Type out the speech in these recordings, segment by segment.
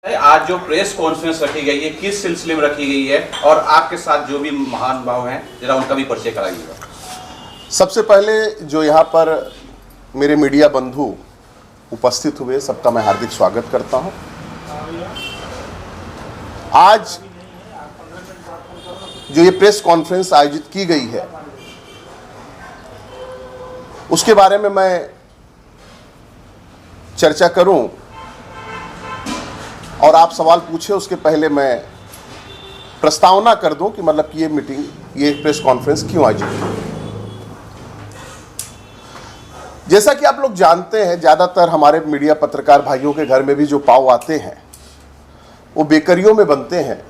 आज जो press conference रखी गई है किस सिलसिले में रखी गई है और आपके साथ जो भी महान भाव हैं जरा उनका भी परिचय कराइएगा। सबसे पहले जो यहाँ पर मेरे मीडिया बंधु उपस्थित हुए सबका मैं हार्दिक स्वागत करता हूँ। आज जो ये प्रेस कॉन्फ्रेंस आयोजित की गई है उसके बारे में मैं चर्चा करूं और आप सवाल पूछे उसके पहले मैं प्रस्तावना कर दूं कि मतलब कि ये मीटिंग, ये प्रेस कॉन्फ्रेंस क्यों आयोजित की। जैसा कि आप लोग जानते हैं, ज़्यादातर हमारे मीडिया पत्रकार भाइयों के घर में भी जो पाव आते हैं वो बेकरियों में बनते हैं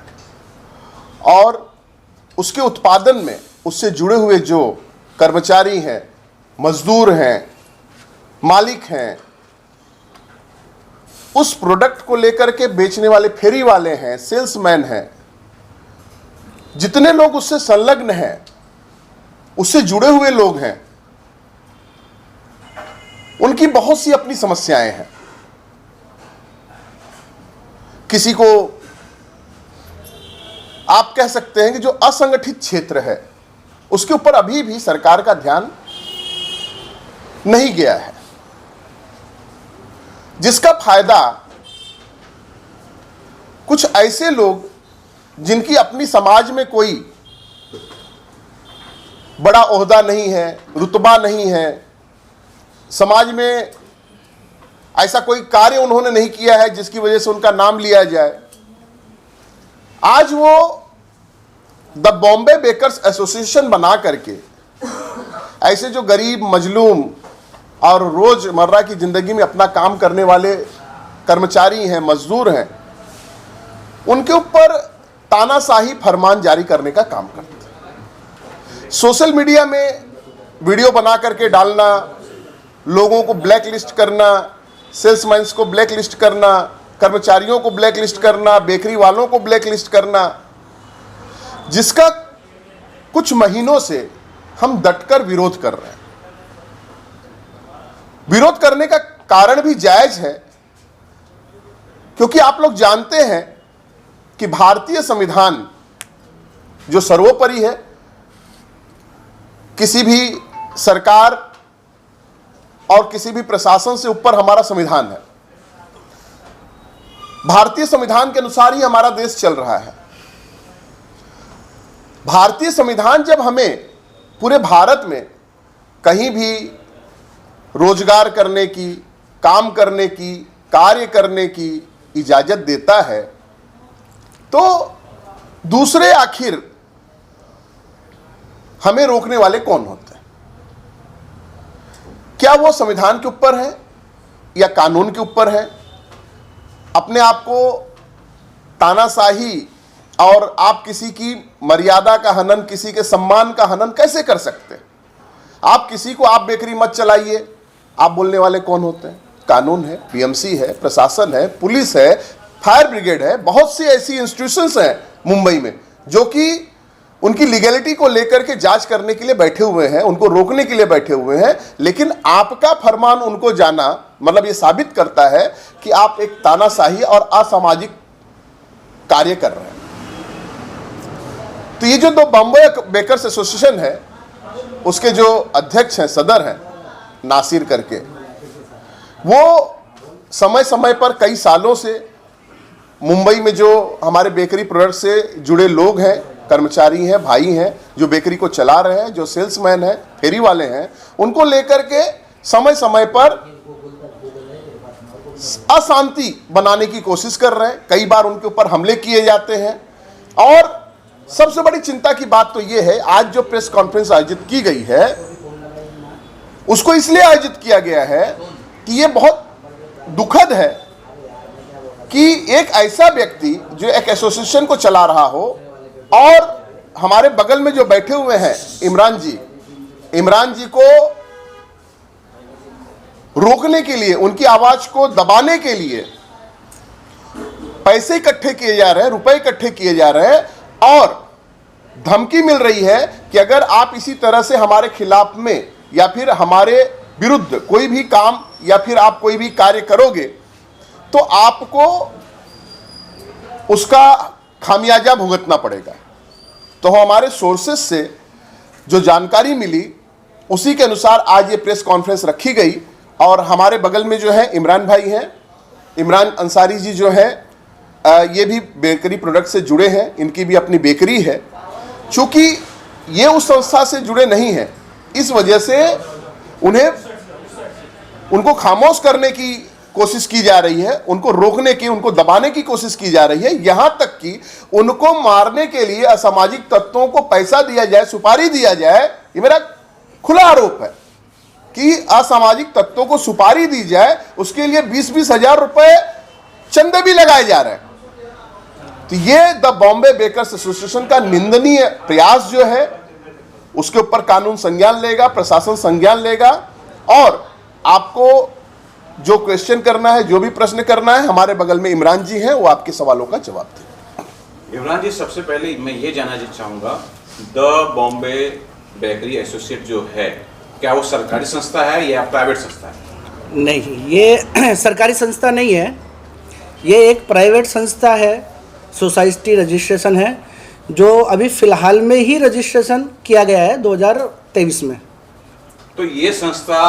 और उसके उत्पादन में उससे जुड़े हुए जो कर्मचारी हैं, मजदूर हैं, मालिक हैं, उस प्रोडक्ट को लेकर के बेचने वाले फेरी वाले हैं, सेल्समैन हैं, जितने लोग उससे संलग्न हैं, उससे जुड़े हुए लोग हैं, उनकी बहुत सी अपनी समस्याएं हैं। किसी को आप कह सकते हैं कि जो असंगठित क्षेत्र है उसके ऊपर अभी भी सरकार का ध्यान नहीं गया है, जिसका फायदा कुछ ऐसे लोग जिनकी अपनी समाज में कोई बड़ा ओहदा नहीं है, रुतबा नहीं है, समाज में ऐसा कोई कार्य उन्होंने नहीं किया है जिसकी वजह से उनका नाम लिया जाए, आज वो द बॉम्बे बेकर्स एसोसिएशन बना करके ऐसे जो गरीब, मजलूम और रोजमर्रा की जिंदगी में अपना काम करने वाले कर्मचारी हैं, मजदूर हैं, उनके ऊपर तानाशाही फरमान जारी करने का काम करते हैं। सोशल मीडिया में वीडियो बना करके डालना, लोगों को ब्लैक लिस्ट करना, सेल्समैन्स को ब्लैक लिस्ट करना, कर्मचारियों को ब्लैक लिस्ट करना, बेकरी वालों को ब्लैक लिस्ट करना, जिसका कुछ महीनों से हम डटकर विरोध कर रहे हैं। विरोध करने का कारण भी जायज है, क्योंकि आप लोग जानते हैं कि भारतीय संविधान जो सर्वोपरि है, किसी भी सरकार और किसी भी प्रशासन से ऊपर हमारा संविधान है। भारतीय संविधान के अनुसार ही हमारा देश चल रहा है। भारतीय संविधान जब हमें पूरे भारत में कहीं भी रोजगार करने की, काम करने की, कार्य करने की इजाजत देता है, तो दूसरे आखिर हमें रोकने वाले कौन होते हैं? क्या वो संविधान के ऊपर है या कानून के ऊपर है? अपने आप को तानाशाही और आप किसी की मर्यादा का हनन, किसी के सम्मान का हनन कैसे कर सकते हैं? आप किसी को, आप बेकरी मत चलाइए, आप बोलने वाले कौन होते हैं? कानून है, पीएमसी है, प्रशासन है, पुलिस है, फायर ब्रिगेड है, बहुत सी ऐसी इंस्टीट्यूशंस हैं मुंबई में जो कि उनकी लीगैलिटी को लेकर के जांच करने के लिए बैठे हुए हैं, उनको रोकने के लिए बैठे हुए हैं। लेकिन आपका फरमान उनको जाना मतलब ये साबित करता है कि आप एक तानाशाही और असामाजिक कार्य कर रहे हैं। तो ये जो दो बॉम्बे बेकर्स एसोसिएशन है, उसके जो अध्यक्ष हैं, सदर हैं नासिर करके, वो समय समय पर कई सालों से मुंबई में जो हमारे बेकरी प्रोडक्ट से जुड़े लोग हैं, कर्मचारी हैं, भाई हैं, जो बेकरी को चला रहे हैं, जो सेल्समैन हैं, फेरी वाले हैं, उनको लेकर के समय समय पर अशांति बनाने की कोशिश कर रहे हैं। कई बार उनके ऊपर हमले किए जाते हैं। और सबसे बड़ी चिंता की बात तो ये है, आज जो प्रेस कॉन्फ्रेंस आयोजित की गई है उसको इसलिए आयोजित किया गया है कि ये बहुत दुखद है कि एक ऐसा व्यक्ति जो एक एसोसिएशन को चला रहा हो और हमारे बगल में जो बैठे हुए हैं इमरान जी को रोकने के लिए, उनकी आवाज को दबाने के लिए पैसे इकट्ठे किए जा रहे हैं, रुपए इकट्ठे किए जा रहे हैं और धमकी मिल रही है कि अगर आप इसी तरह से हमारे खिलाफ में या फिर हमारे विरुद्ध कोई भी काम या फिर आप कोई भी कार्य करोगे तो आपको उसका खामियाजा भुगतना पड़ेगा। तो हमारे सोर्सेस से जो जानकारी मिली उसी के अनुसार आज ये प्रेस कॉन्फ्रेंस रखी गई। और हमारे बगल में जो है इमरान भाई हैं, इमरान अंसारी जी जो है ये भी बेकरी प्रोडक्ट से जुड़े हैं, इनकी भी अपनी बेकरी है। चूँकि ये उस संस्था से जुड़े नहीं हैं, इस वजह से उनको खामोश करने की कोशिश की जा रही है, उनको रोकने की, उनको दबाने की कोशिश की जा रही है। यहां तक कि उनको मारने के लिए असामाजिक तत्वों को पैसा दिया जाए, सुपारी दिया जाए। ये मेरा खुला आरोप है कि असामाजिक तत्वों को सुपारी दी जाए, उसके लिए 20-20 हजार रुपए चंदे भी लगाए जा रहे हैं। तो ये द बॉम्बे बेकर्स एसोसिएशन का निंदनीय प्रयास जो है, उसके ऊपर कानून संज्ञान लेगा, प्रशासन संज्ञान लेगा। और आपको जो क्वेश्चन करना है, जो भी प्रश्न करना है, हमारे बगल में इमरान जी हैं, वो आपके सवालों का जवाब देंगे। इमरान जी, सबसे पहले मैं ये जानना चाहूंगा, द बॉम्बे बेकरी एसोसिएट जो है, क्या वो सरकारी संस्था है या प्राइवेट संस्था है? नहीं, ये सरकारी संस्था नहीं है, ये एक प्राइवेट संस्था है। सोसाइटी रजिस्ट्रेशन है, जो अभी फ़िलहाल में ही रजिस्ट्रेशन किया गया है 2023 में। तो ये संस्था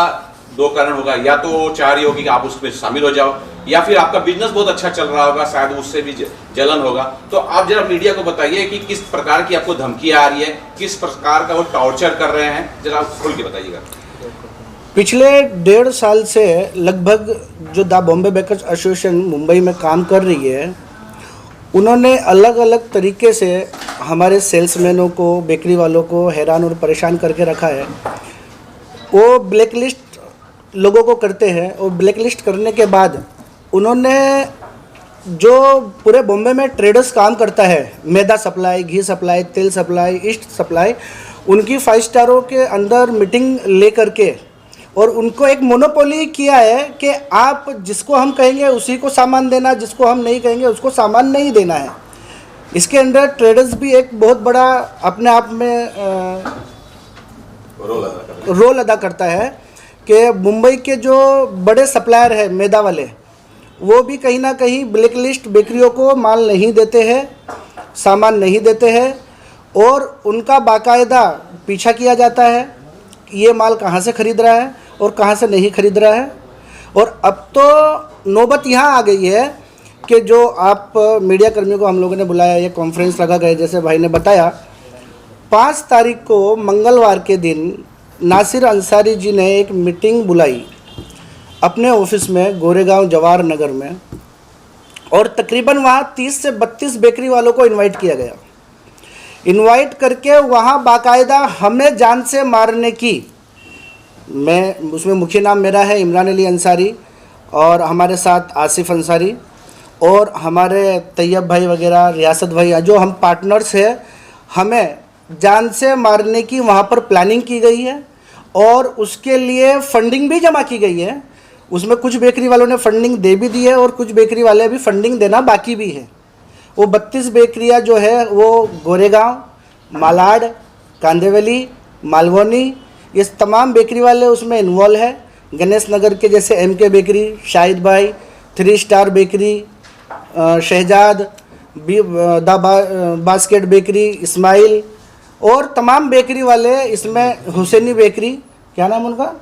दो कारण होगा, या तो चाह रही होगी कि आप उसमें शामिल हो जाओ, या फिर आपका बिजनेस बहुत अच्छा चल रहा होगा, शायद उससे भी जलन होगा। तो आप जरा मीडिया को बताइए कि किस प्रकार की आपको धमकियां आ रही है, किस प्रकार का वो टॉर्चर कर रहे हैं, जरा खुल के बताइएगा। पिछले 1.5 साल से लगभग जो the Bombay bakers association Mumbai में काम कर रही है, उन्होंने अलग अलग तरीके से हमारे सेल्समैनों को, बेकरी वालों को हैरान और परेशान करके रखा है। वो ब्लैक लिस्ट लोगों को करते हैं, और ब्लैक लिस्ट करने के बाद उन्होंने जो पूरे बॉम्बे में ट्रेडर्स काम करता है, मैदा सप्लाई, घी सप्लाई, तेल सप्लाई, ईस्ट सप्लाई, उनकी 5 स्टारों के अंदर मीटिंग ले करके और उनको एक मोनोपोली किया है कि आप जिसको हम कहेंगे उसी को सामान देना, जिसको हम नहीं कहेंगे उसको सामान नहीं देना है। इसके अंदर ट्रेडर्स भी एक बहुत बड़ा अपने आप में रोल अदा करता है कि मुंबई के जो बड़े सप्लायर हैं मैदा वाले, वो भी कहीं ना कहीं ब्लैक लिस्ट बेकरियों को माल नहीं देते हैं, सामान नहीं देते हैं, और उनका बाकायदा पीछा किया जाता है कि ये माल कहाँ से ख़रीद रहा है और कहाँ से नहीं ख़रीद रहा है। और अब तो नौबत यहाँ आ गई है कि जो आप मीडिया कर्मियों को हम लोगों ने बुलाया, ये कॉन्फ्रेंस रखा गया, जैसे भाई ने बताया, 5 तारीख को मंगलवार के दिन नासिर अंसारी जी ने एक मीटिंग बुलाई अपने ऑफिस में गोरेगांव जवाहर नगर में, और तकरीबन वहाँ 30 से 32 बेकरी वालों को इनवाइट किया गया। इनवाइट करके वहाँ बाकायदा हमें जान से मारने की, मैं उसमें मुख्य नाम मेरा है इमरान अली अंसारी, और हमारे साथ आसिफ अंसारी और हमारे तैयब भाई वगैरह, रियासत भाई, जो हम पार्टनर्स हैं, हमें जान से मारने की वहाँ पर प्लानिंग की गई है और उसके लिए फंडिंग भी जमा की गई है। उसमें कुछ बेकरी वालों ने फंडिंग दे भी दी है और कुछ बेकरी वाले अभी फंडिंग देना बाकी भी है। वो 32 बेकरियाँ जो है वो गोरेगांव, मालाड, कांदेवली, मालवनी, ये तमाम बेकरी वाले उसमें इन्वॉल्व है। गणेश नगर के जैसे MK बेकरी, शाहिद भाई, 3 star bakery, Shahzad, basket bakery, Ismail, और तमाम बेकरी वाले इसमें, हुसैनी बेकरी, क्या नाम उनका,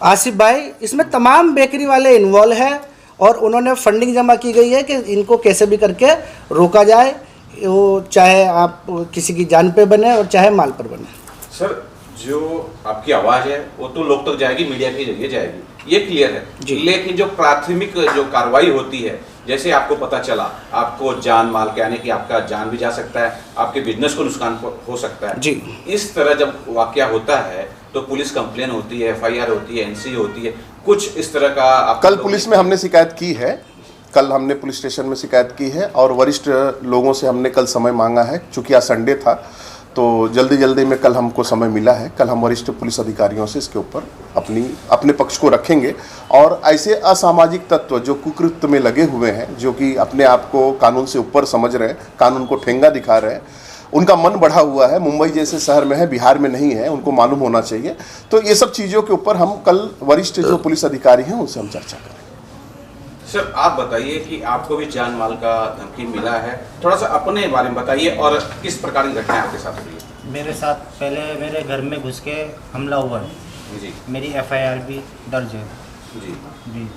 आसिफ भाई, इसमें तमाम बेकरी वाले इन्वॉल्व है। और उन्होंने फंडिंग जमा की गई है कि इनको कैसे भी करके रोका जाए, वो चाहे आप किसी की जान पे बने और चाहे माल पर बने। सर, जो आपकी आवाज़ है वो तो लोग तक जाएगी, मीडिया के जरिए जाएगी, ये क्लियर है, लेकिन जो प्राथमिक जो कार्रवाई होती है, जैसे आपको पता चला, आपको जान माल के यानी कि आपका जान भी जा सकता है, आपके बिजनेस को नुकसान हो सकता है जी। इस तरह जब वाकया होता है तो पुलिस कंप्लेन होती है, FIR होती है, NC होती है, कुछ इस तरह का कल पुलिस में हमने शिकायत की है, कल हमने पुलिस स्टेशन में शिकायत की है, और वरिष्ठ लोगों से हमने कल समय मांगा है। चूँकि आज संडे था तो जल्दी में कल हमको समय मिला है। कल हम वरिष्ठ पुलिस अधिकारियों से इसके ऊपर अपने पक्ष को रखेंगे, और ऐसे असामाजिक तत्व जो कुकृत्य में लगे हुए हैं, जो कि अपने आप को कानून से ऊपर समझ रहे हैं, कानून को ठेंगा दिखा रहे हैं, उनका मन बढ़ा हुआ है। मुंबई जैसे शहर में है, बिहार में नहीं है, उनको मालूम होना चाहिए। तो ये सब चीज़ों के ऊपर हम कल वरिष्ठ जो पुलिस अधिकारी हैं उनसे हम चर्चा करेंगे। सर आप बताइए कि आपको भी जान माल का धमकी मिला है, थोड़ा सा अपने बारे में बताइए और किस प्रकार की घटनाएं आपके साथ हुई है। मेरे साथ पहले मेरे घर में घुस के हमला हुआ है, जी मेरी FIR भी दर्ज है जी जी।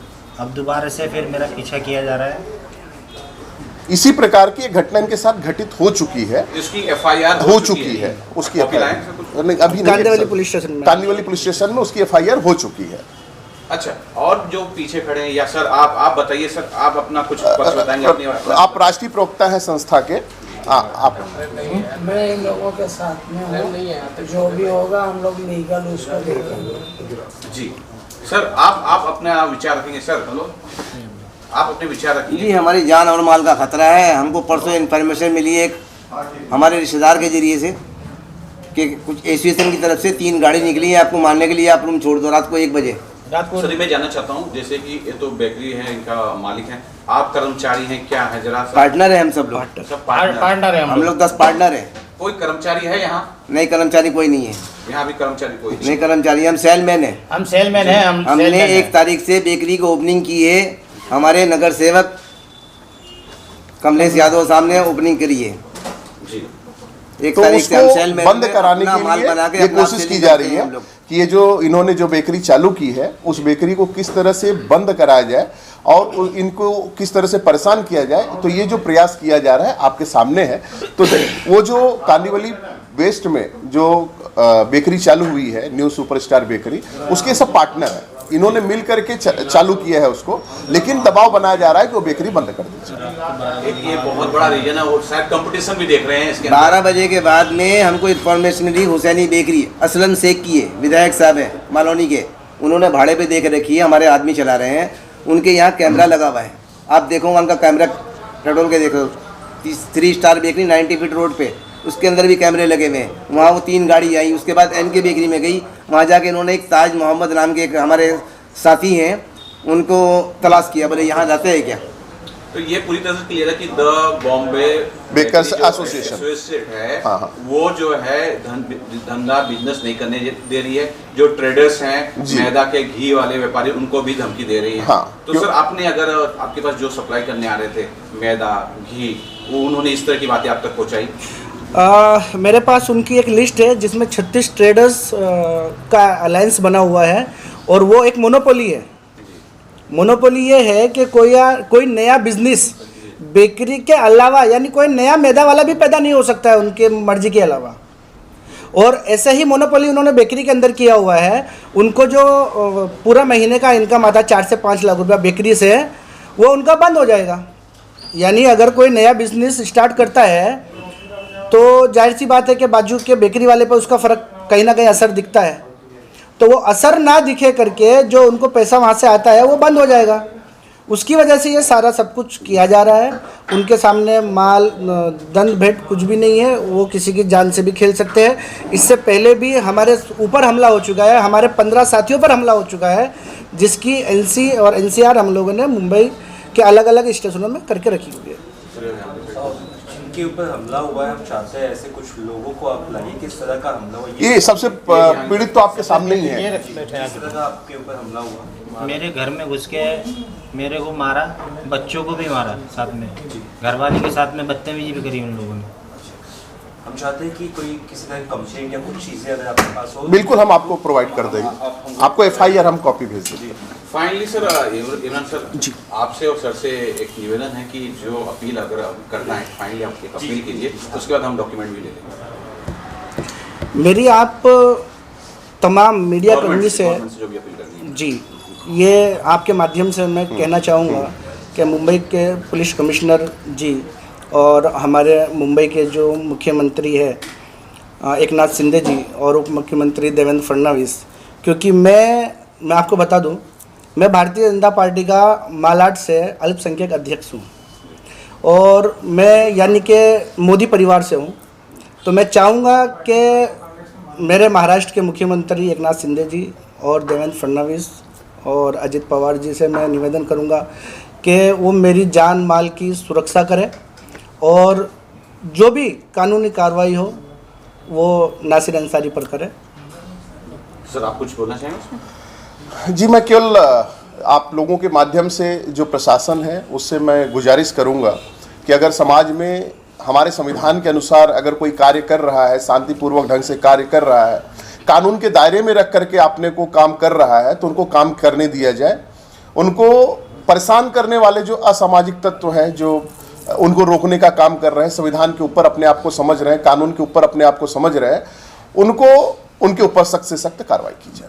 अब दोबारा से फिर मेरा पीछा किया जा रहा है। इसी प्रकार की एक घटना इनके साथ घटित हो चुकी है, इसकी FIR हो चुकी है। उसकी कॉपी लाएं सर कुछ? नहीं, अभी नहीं है कांदिवली सर। पुलिस स्टेशन में। कांदिवली पुलिस स्टेशन में उसकी FIR हो चुकी है। अच्छा, और जो पीछे खड़े हैं या सर आप बताइए सर, आप अपना कुछ पक्ष बताएंगे अपनी। आप राष्ट्रीय प्रवक्ता हैं संस्था के, आप मैं इन लोगों के साथ में हूँ, तो जो भी होगा हम लोग लीगल उसको देखेंगे। जी सर, आप अपना विचार रखेंगे सर। हेलो, आप अपने विचार जी, रखिए। हमारी जान और माल का खतरा है। हमको परसों इन्फॉर्मेशन मिली है एक हमारे रिश्तेदार के जरिए से कि कुछ एसोसिएशन की तरफ से 3 गाड़ी निकली है आपको मारने के लिए, आप रूम छोड़ दो रात को 1 बजे। सर मैं जानना चाहता हूँ, जैसे कि ये तो बेकरी है, इनका मालिक है, आप कर्मचारी हैं, क्या है जरा सा? पार्टनर है हम सब लोग, सब पार्टनर है। हम लोग 10 पार्टनर हैं। कोई कर्मचारी है यहाँ? नहीं, कर्मचारी कोई नहीं है। यहाँ भी कर्मचारी कोई नहीं कर्मचारी, हम सेलमैन हैं। हम सेलमैन हैं। हमने 1 तारीख से बेकरी को ओपनिंग की है। हमारे नगर सेवक कमलेश यादव साहब ने ओपनिंग करी है। जी 1 तो तारीख से हम उसको सेलमैन बंद कराने अपना के माल लिए बना के ये अपना कोशिश की सेलिंग जा करते रही हैं है हम लोग। कि ये जो इन्होंने जो बेकरी चालू की है उस बेकरी को किस तरह से बंद कराया जाए और इनको किस तरह से परेशान किया जाए। तो ये जो प्रयास किया जा रहा है आपके सामने है। तो वो जो कांदिवली वेस्ट में जो बेकरी चालू हुई है, न्यू सुपरस्टार बेकरी, उसके सब पार्टनर हैं। इन्होंने मिल करके चालू किया है उसको, लेकिन दबाव बनाया जा रहा है कि वो बेकरी बंद कर दीजिए। एक ये बहुत बड़ा रीजन है और शायद कंपटीशन भी देख रहे हैं इसके 12 बजे के बाद में हमको इन्फॉर्मेशन मिली हुसैनी बेकरी असलम शेख की है, विधायक साहब हैं मालौनी के, उन्होंने भाड़े पे देख रखी है, हमारे आदमी चला रहे हैं। उनके यहाँ कैमरा लगा हुआ है, आप देखो उनका कैमरा पेट्रोल के देखो। 3 स्टार बेकरी 90 फीट रोड पे, उसके अंदर भी कैमरे लगे हुए हैं। वहाँ वो 3 गाड़ी आई, उसके बाद NK बेकरी में गई, वहाँ जाके इन्होंने एक ताज मोहम्मद नाम के एक हमारे साथी हैं उनको तलाश किया, बोले यहाँ जाते हैं क्या। तो ये पूरी तरह से क्लियर है कि द बॉम्बे बेकर्स जो एसोसिएशन है हाँ। वो जो है धंधा बिजनेस नहीं करने दे रही है। जो ट्रेडर्स हैं, मैदा के घी वाले व्यापारी, उनको भी धमकी दे रही है। हाँ। तो सर आपने अगर आपके पास जो सप्लाई करने आ रहे थे मैदा घी, वो उन्होंने इस तरह की बातें आप तक पहुँचाई? मेरे पास उनकी एक लिस्ट है जिसमें 36 ट्रेडर्स का अलायंस बना हुआ है और वो एक मोनोपोली है। मोनोपोली ये है कि कोई नया बिजनेस बेकरी के अलावा, यानी कोई नया मैदा वाला भी पैदा नहीं हो सकता है उनके मर्जी के अलावा। और ऐसे ही मोनोपोली उन्होंने बेकरी के अंदर किया हुआ है। उनको जो पूरा महीने का इनकम आता है 4 से 5 लाख रुपया बेकरी से, वो उनका बंद हो जाएगा। यानी अगर कोई नया बिजनेस स्टार्ट करता है तो जाहिर सी बात है कि बाजू के बेकरी वाले पर उसका फ़र्क कहीं ना कहीं असर दिखता है। तो वो असर ना दिखे करके जो उनको पैसा वहाँ से आता है वो बंद हो जाएगा। उसकी वजह से ये सारा सब कुछ किया जा रहा है। उनके सामने माल दंड भेंट कुछ भी नहीं है, वो किसी की जान से भी खेल सकते हैं। इससे पहले भी हमारे ऊपर हमला हो चुका है, हमारे 15 साथियों पर हमला हो चुका है, जिसकी NC और NCR हम लोगों ने मुंबई के अलग अलग स्टेशनों में करके रखी हुई है। के ऊपर हमला हुआ है, हम चाहते हैं ऐसे कुछ लोगों को आप लगे किस तरह का हमला हुआ? ये सबसे पीड़ित तो आपके सामने ही है। किस तरह का आपके ऊपर हमला हुआ? मेरे घर में घुस के मेरे को मारा, बच्चों को भी मारा, साथ में घरवाली के साथ में बदतमीजी भी करी उन लोगों ने। हम चाहते हैं कि कोई किसी तरह कंप्लेंट या कुछ चीज़ें अगर आपके पास हो, बिल्कुल हम आपको प्रोवाइड कर देंगे। आपको FIR हम कॉपी भेज देंगे। फाइनली सर, इमरान सर जी, आपसे और सर से एक निवेदन है कि जो अपील अगर करना है फाइनली आप एक अपील कीजिए, उसके बाद हम डॉक्यूमेंट भी ले लेंगे। मेरी आप तमाम मीडिया कर्मी से जो भी अपील करनी है जी, ये आपके माध्यम से मैं कहना चाहूँगा कि मुंबई के पुलिस कमिश्नर जी और हमारे मुंबई के जो मुख्यमंत्री है एकनाथ शिंदे जी और उप मुख्यमंत्री देवेंद्र फडणवीस, क्योंकि मैं आपको बता दूं, मैं भारतीय जनता पार्टी का मालाड से अल्पसंख्यक अध्यक्ष हूँ और मैं यानी कि मोदी परिवार से हूँ। तो मैं चाहूँगा कि मेरे महाराष्ट्र के मुख्यमंत्री एकनाथ शिंदे जी और देवेंद्र फडणवीस और अजित पवार जी से मैं निवेदन करूँगा कि वो मेरी जान माल की सुरक्षा करें और जो भी कानूनी कार्रवाई हो वो नासिर अंसारी पर करें। सर, आप कुछ बोलना चाहेंगे? जी, मैं केवल आप लोगों के माध्यम से जो प्रशासन है उससे मैं गुजारिश करूंगा कि अगर समाज में हमारे संविधान के अनुसार अगर कोई कार्य कर रहा है, शांतिपूर्वक ढंग से कार्य कर रहा है, कानून के दायरे में रख करके अपने को काम कर रहा है, तो उनको काम करने दिया जाए। उनको परेशान करने वाले जो असामाजिक तत्व हैं, जो उनको रोकने का काम कर रहे हैं, संविधान के ऊपर अपने आप को समझ रहे हैं, कानून के ऊपर अपने आप को समझ रहे हैं, उनको उनके ऊपर सख्त से सख्त कार्रवाई की जाए।